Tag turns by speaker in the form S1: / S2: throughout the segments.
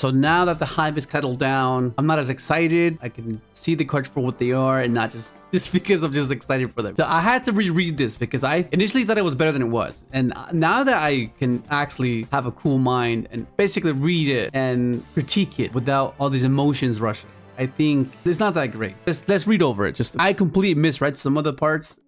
S1: So now that the hype is settled down, I'm not as excited. I can see the cards for what they are and not just because I'm just excited for them. So I had to reread this because I initially thought it was better than it was. And now that I can actually have a cool mind and basically read it and critique it without all these emotions rushing, I think it's not that great. Let's read over it. I completely misread some of the parts.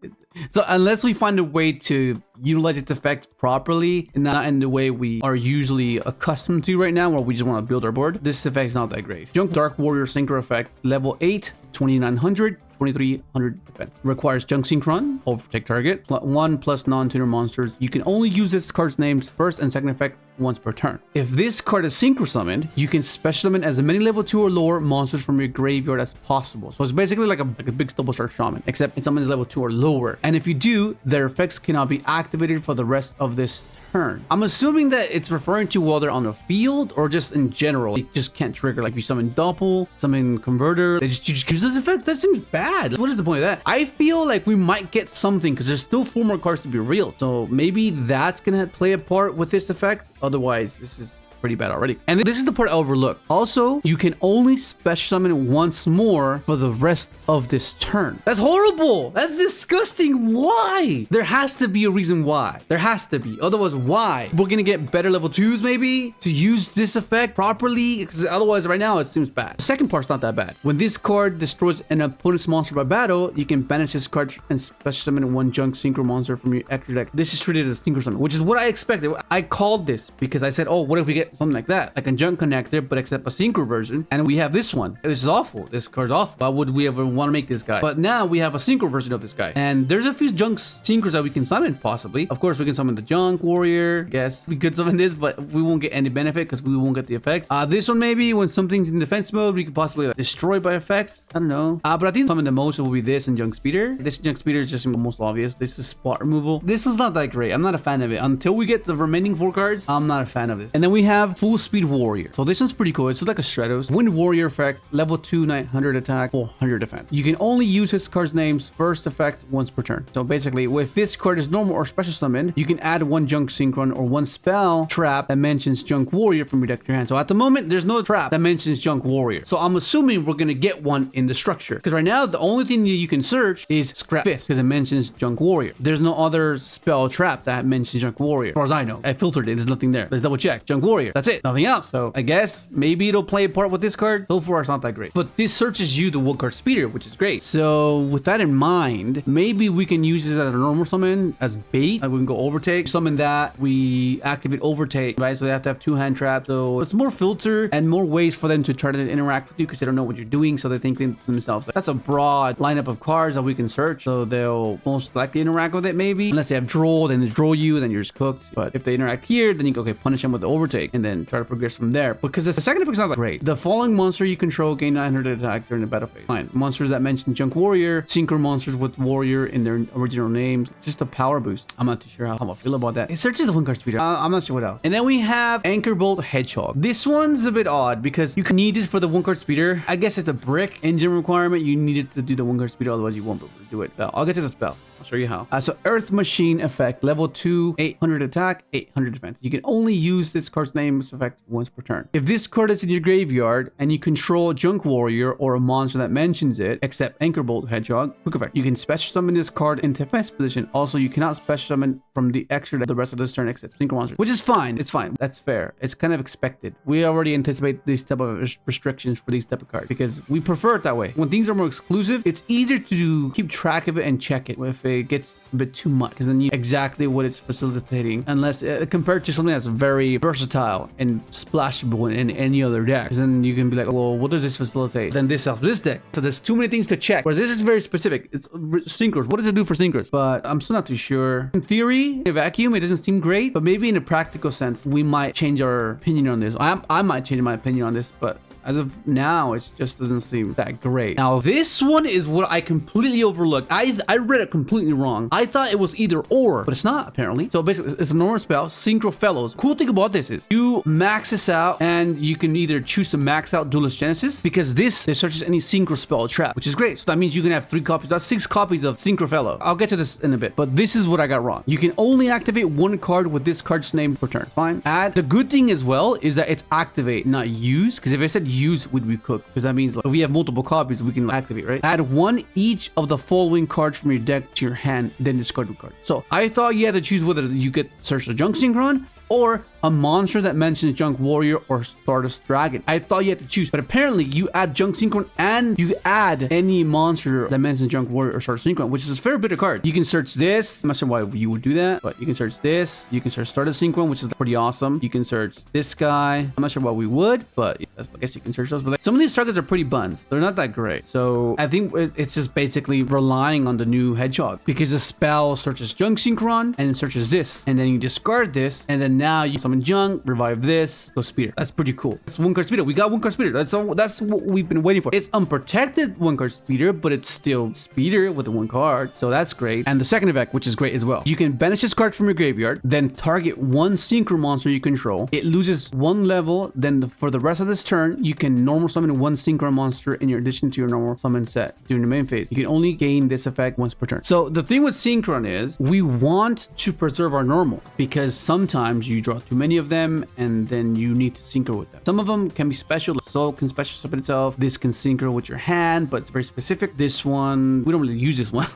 S1: So unless we find a way to utilize its effects properly and not in the way we are usually accustomed to right now, where we just want to build our board, this effect is not that great. Junk Dark Warrior Synchro effect, level 8, 2900. 2300 defense. Requires Junk Synchron, overtake target, 1 plus non-tuner monsters. You can only use this card's name's first and second effect once per turn. If this card is synchro summoned, you can special summon as many level 2 or lower monsters from your graveyard as possible. So it's basically like a big double star shaman, except it summons level 2 or lower. And if you do, their effects cannot be activated for the rest of this turn. I'm assuming that it's referring to while they're on the field or just in general. It just can't trigger. Like if you summon double, summon converter, you just use those effects. That seems bad. What is the point of that? I feel like we might get something because there's still 4 more cards to be real. So maybe that's gonna play a part with this effect. Otherwise, this is pretty bad already. And this is the part I overlooked. Also, you can only special summon once more for the rest of this turn. That's horrible. That's disgusting. Why? There has to be a reason why. There has to be. Otherwise, why? We're gonna get better level 2s maybe to use this effect properly, because otherwise right now it seems bad. The second part's not that bad. When this card destroys an opponent's monster by battle, you can banish this card and special summon 1 Junk Synchro monster from your extra deck. This is treated as synchro summon, which is what I expected. I called this because I said, oh, what if we get something like that, like a Junk connector, but except a synchro version, and we have this one. This is awful. This card's awful. Why would we ever want to make this guy? But now we have a synchro version of this guy, and there's a few Junk synchros that we can summon, possibly. Of course, we can summon the Junk Warrior. Yes, we could summon this, but we won't get any benefit because we won't get the effects. This one maybe when something's in defense mode, we could possibly like, destroy by effects. I don't know. But I think summon the most will be this and Junk Speeder. This Junk Speeder is just the most obvious. This is spot removal. This is not that great. I'm not a fan of it. Until we get the remaining 4 cards, I'm not a fan of this. And then we have Full Speed Warrior. So this one's pretty cool. It's like a Stratos. Wind Warrior effect, level 2, 900 attack, 400 defense. You can only use his card's name's first effect once per turn. So basically, if this card is normal or special summoned, you can add 1 Junk Synchron or 1 spell trap that mentions Junk Warrior from your deck to your hand. So at the moment, there's no trap that mentions Junk Warrior. So I'm assuming we're gonna get one in the structure. Because right now, the only thing that you can search is Scrap Fist, because it mentions Junk Warrior. There's no other spell trap that mentions Junk Warrior. As far as I know, I filtered it. There's nothing there. Let's double check. Junk Warrior. That's it. Nothing else. So I guess maybe it'll play a part with this card. So far, it's not that great. But this searches you the 1 card speeder, which is great. So with that in mind, maybe we can use this as a normal summon as bait. Like we can go overtake, summon that, we activate overtake, right? So they have to have 2 hand traps. So it's more filter and more ways for them to try to interact with you because they don't know what you're doing. So they think to themselves, that's a broad lineup of cards that we can search. So they'll most likely interact with it maybe. Unless they have draw, then they draw you, then you're just cooked. But if they interact here, then you can, okay, punish them with the overtake and then try to progress from there. Because the second effect's not that great. The following monster you control gain 900 attack during the battle phase. Fine. Monsters that mention Junk Warrior, synchro monsters with Warrior in their original names. It's just a power boost. I'm not too sure how I feel about that. It searches the 1 card speeder. I'm not sure what else. And then we have Anchor Bolt Hedgehog. This one's a bit odd because you can need this for the 1 card speeder. I guess it's a brick engine requirement. You need it to do the 1 card speeder, otherwise you won't be able to do it. I'll get to the spell. I'll show you how. So Earth Machine effect, level 2, 800 attack, 800 defense. You can only use this card's name's effect once per turn. If this card is in your graveyard and you control Junk Warrior or a monster that mentions it, except Anchor Bolt Hedgehog, quick effect. You can special summon this card into defense position. Also, you cannot special summon from the extra the rest of this turn except synchro monsters, which is fine. It's fine. That's fair. It's kind of expected. We already anticipate these type of restrictions for these type of cards because we prefer it that way. When things are more exclusive, it's easier to keep track of it and check it if it gets a bit too much, because then you know exactly what it's facilitating, unless compared to something that's very versatile and splashable in any other deck. Then you can be like, well, what does this facilitate? Then this helps this deck. So there's too many things to check. Whereas this is very specific. It's synchros. What does it do for synchros? But I'm still not too sure. In theory, in a vacuum, it doesn't seem great, but maybe in a practical sense, we might change our opinion on this. I might change my opinion on this, but as of now, it just doesn't seem that great. Now, this one is what I completely overlooked. I read it completely wrong. I thought it was either or, but it's not apparently. So basically, it's a normal spell, Synchro Fellows. Cool thing about this is you max this out, and you can either choose to max out Duelist Genesis, because this searches any Synchro spell trap, which is great. So that means you can have 3 copies. That's 6 copies of Synchro Fellow. I'll get to this in a bit, but this is what I got wrong. You can only activate 1 card with this card's name per turn. Fine. Add. The good thing as well is that it's activate, not use, because if I said use, would be cooked, because that means like, if we have multiple copies, we can activate, right? Add 1 each of the following cards from your deck to your hand, then discard the card. So I thought you had to choose whether you get Search the Junk Synchron or a monster that mentions Junk Warrior or Stardust Dragon. I thought you had to choose, but apparently you add Junk Synchron and you add any monster that mentions Junk Warrior or Stardust Synchron, which is a fair bit of cards. You can search this. I'm not sure why you would do that, but you can search this. You can search Stardust Synchron, which is pretty awesome. You can search this guy. I'm not sure why we would, but I guess you can search those. But like, some of these targets are pretty buns. They're not that great. So I think it's just basically relying on the new Hedgehog, because the spell searches Junk Synchron and searches this, and then you discard this, and then now you summon Junk, revive this, go Speeder. That's pretty cool. That's 1 card Speeder. We got 1 card Speeder. That's what we've been waiting for. It's unprotected 1 card Speeder, but it's still Speeder with the 1 card. So that's great. And the second effect, which is great as well. You can banish this card from your graveyard, then target 1 Synchro monster you control. It loses 1 level. Then for the rest of this turn, you can normal summon 1 Synchro monster in your addition to your normal summon set during the main phase. You can only gain this effect once per turn. So the thing with Synchron is we want to preserve our normal, because sometimes you draw too many of them and then you need to synchro with them. Some of them can be special. Soul can special summon itself. This can synchro with your hand, but it's very specific. This one, we don't really use this one,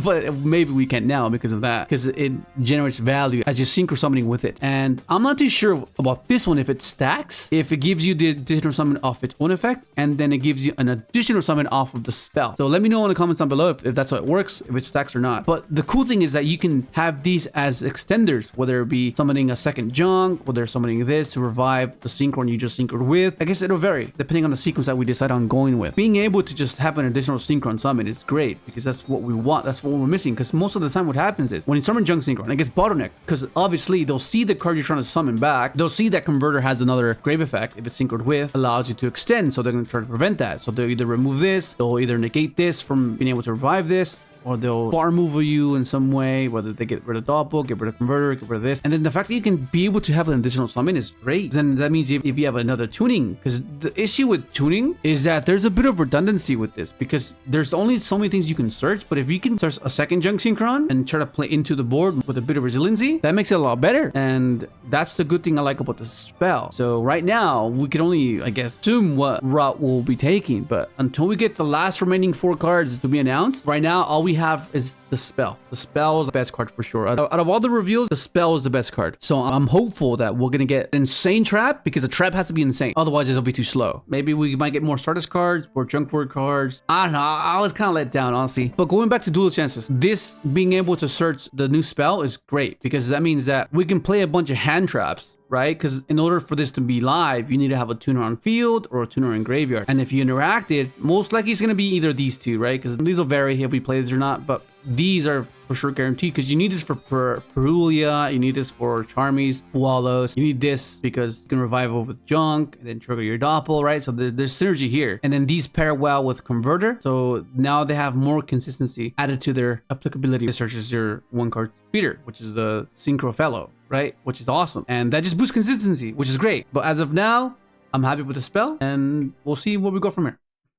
S1: but maybe we can now because of that, because it generates value as you're synchro summoning with it. And I'm not too sure about this one, if it stacks, if it gives you the additional summon off its own effect, and then it gives you an additional summon off of the spell. So let me know in the comments down below if that's how it works, if it stacks or not. But the cool thing is that you can have these as extenders, whether it be summoning a second Junk, whether summoning this to revive the Synchron you just synchroned with. I guess it'll vary depending on the sequence that we decide on going with. Being able to just have an additional Synchron summon is great, because that's what we want. That's what we're missing, because most of the time what happens is when you summon Junk Synchron, it gets bottlenecked, because obviously they'll see the card you're trying to summon back. They'll see that Converter has another grave effect if it's synchroned with, allows you to extend, so they're going to try to prevent that. So they'll either remove this, they'll either negate this from being able to revive this, or they'll bar move you in some way, whether they get rid of Doppel, get rid of Converter, get rid of this. And then the fact that you can be able to have an additional summon is great. Then that means if you have another tuning, because the issue with tuning is that there's a bit of redundancy with this, because there's only so many things you can search. But if you can search a second Junk Synchron and try to play into the board with a bit of resiliency, that makes it a lot better. And that's the good thing I like about the spell. So right now, we can only, I guess, assume what route we'll be taking. But until we get the last remaining 4 cards to be announced, right now, all we have is the spell. The spell is the best card for sure. Out of all the reveals, the spell is the best card. So I'm hopeful that we're gonna get an insane trap, because the trap has to be insane. Otherwise, it'll be too slow. Maybe we might get more Stardust cards, more Junk Word cards. I don't know. I was kind of let down, honestly. But going back to Duelist Chances, this being able to search the new spell is great, because that means that we can play a bunch of hand traps, right? Because in order for this to be live, you need to have a tuner on field or a tuner in graveyard. And if you interact it, most likely it's going to be either these two, right? Because these will vary if we play this or not, but these are for sure guaranteed, because you need this for Perulia, you need this for Charmies, Wallows, you need this because you can revive it with Junk and then trigger your Doppel, right? So there's synergy here. And then these pair well with Converter, so now they have more consistency added to their applicability. This searches your 1 card Speeder, which is the Synchro Fellow, right? Which is awesome. And that just boosts consistency, which is great. But as of now, I'm happy with the spell, and we'll see where we go from here.